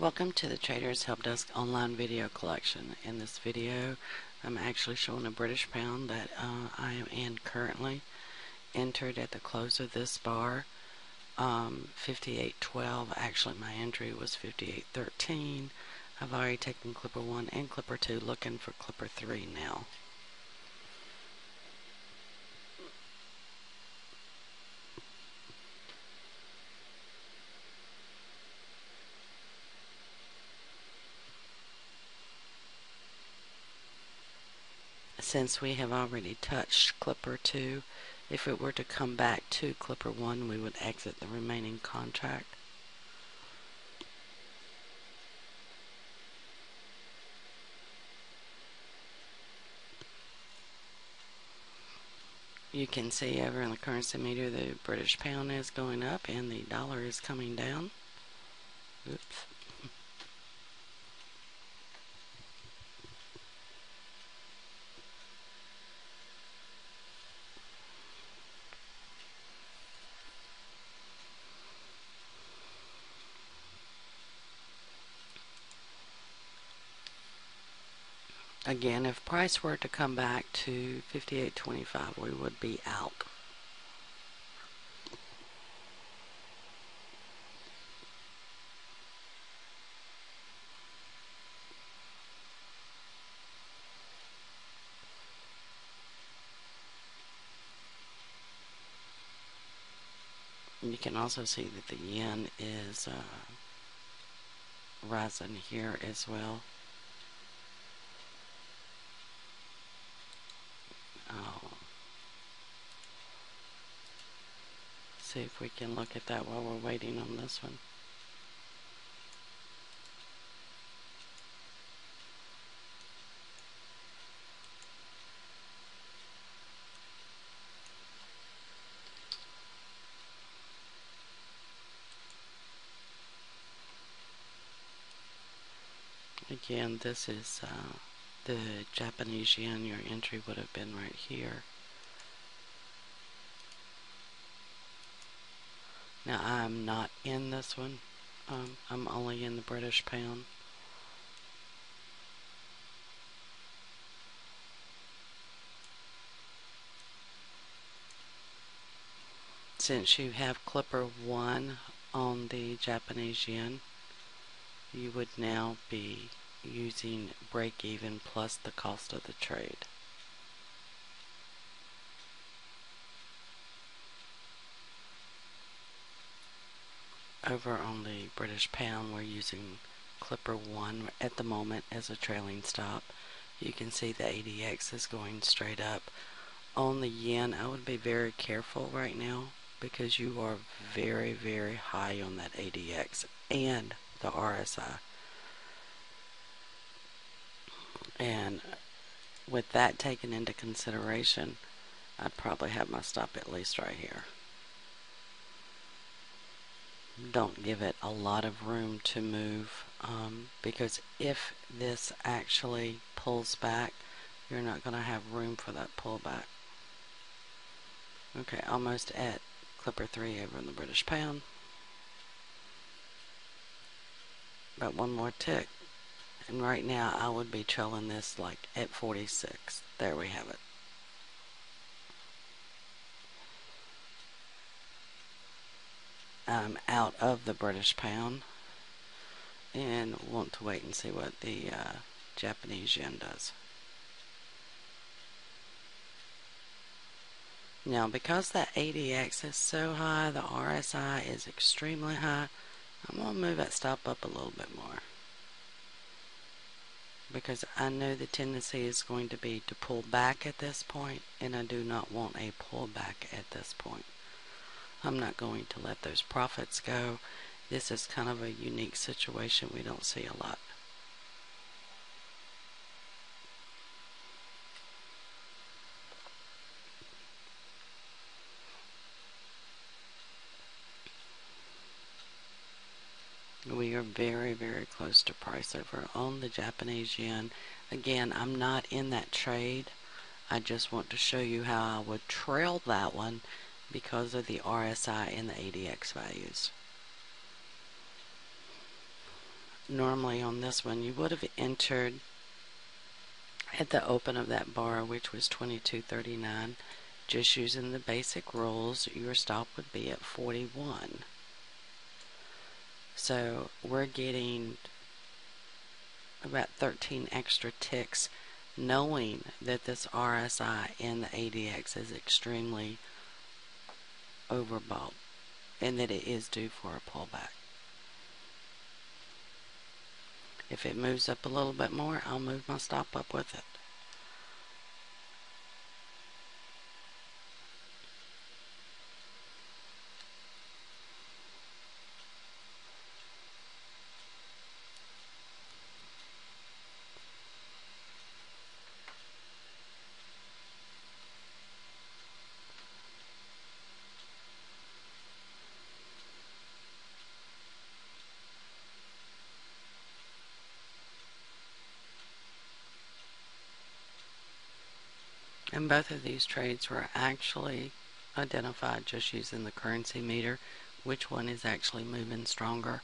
Welcome to the Traders Help Desk online video collection. In this video, I'm actually showing a British pound that I am in currently. Entered at the close of this bar, 58.12. Actually, my entry was 58.13. I've already taken Clipper 1 and Clipper 2, looking for Clipper 3 now. Since we have already touched Clipper 2, if it were to come back to Clipper 1, we would exit the remaining contract. You can see over in the currency meter the British pound is going up and the dollar is coming down. Oops. Again, if price were to come back to 58.25, we would be out. You can also see that the yen is rising here as well. See if we can look at that while we're waiting on this one. Again, this is the Japanese yen. Your entry would have been right here. Now, I'm not in this one. I'm only in the British pound. Since you have Clipper 1 on the Japanese yen, you would now be using break even plus the cost of the trade. Over on the British pound, we're using Clipper 1 at the moment as a trailing stop. You can see the ADX is going straight up. On the yen, I would be very careful right now because you are very, very high on that ADX and the RSI. And with that taken into consideration, I'd probably have my stop at least right here. Don't give it a lot of room to move because if this actually pulls back, you're not going to have room for that pullback. Okay, almost at Clipper 3 over in the British pound. About one more tick. And right now I would be trailing this like at 46. There we have it. I'm out of the British pound and want to wait and see what the Japanese yen does. Now, because that ADX is so high, the RSI is extremely high, I'm going to move that stop up a little bit more. Because I know the tendency is going to be to pull back at this point, and I do not want a pullback at this point. I'm not going to let those profits go. This is kind of a unique situation we don't see a lot. We are very, very close to price over on the Japanese yen. Again, I'm not in that trade. I just want to show you how I would trail that one because of the RSI and the ADX values. normally on this one you would have entered at the open of that bar, which was 22.39. Just using the basic rules, your stop would be at 41. So we're getting about 13 extra ticks, knowing that this RSI in the ADX is extremely overbought and that it is due for a pullback. If it moves up a little bit more, I'll move my stop up with it. And both of these trades were actually identified just using the currency meter, which one is actually moving stronger.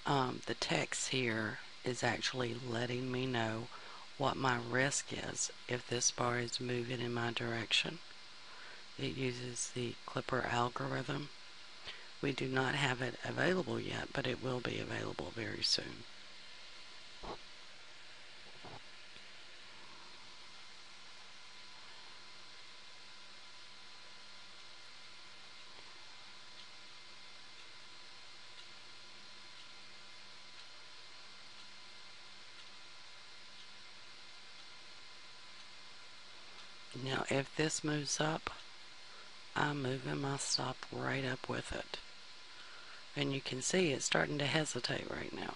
The text here is actually letting me know what my risk is if this bar is moving in my direction. It uses the Clipper algorithm. We do not have it available yet, but it will be available very soon. Now, if this moves up, I'm moving my stop right up with it. And you can see it's starting to hesitate right now.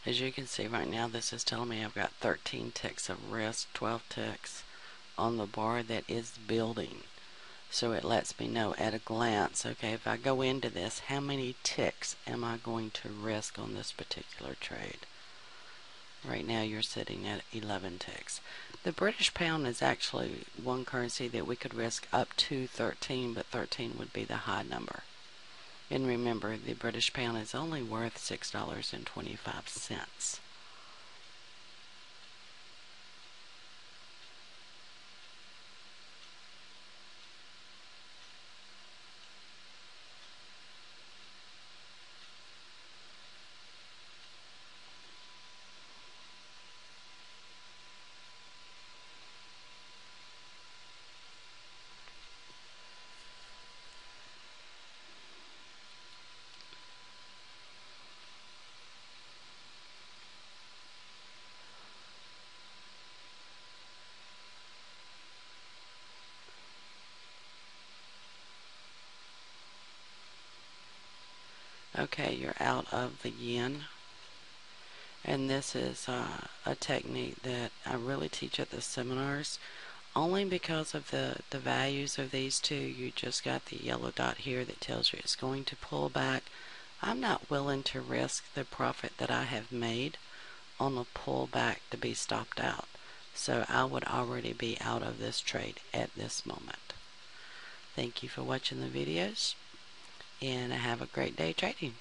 As you can see right now, this is telling me I've got 13 ticks of risk, 12 ticks on the bar that is building. So it lets me know at a glance, okay, if I go into this, how many ticks am I going to risk on this particular trade? Right now you're sitting at 11 ticks. The British pound is actually one currency that we could risk up to 13, but 13 would be the high number. And remember, the British pound is only worth $6.25. Okay, you're out of the yen. And this is a technique that I really teach at the seminars. Only because of the values of these two, you just got the yellow dot here that tells you it's going to pull back. I'm not willing to risk the profit that I have made on a pullback to be stopped out. So I would already be out of this trade at this moment. Thank you for watching the videos, and have a great day trading.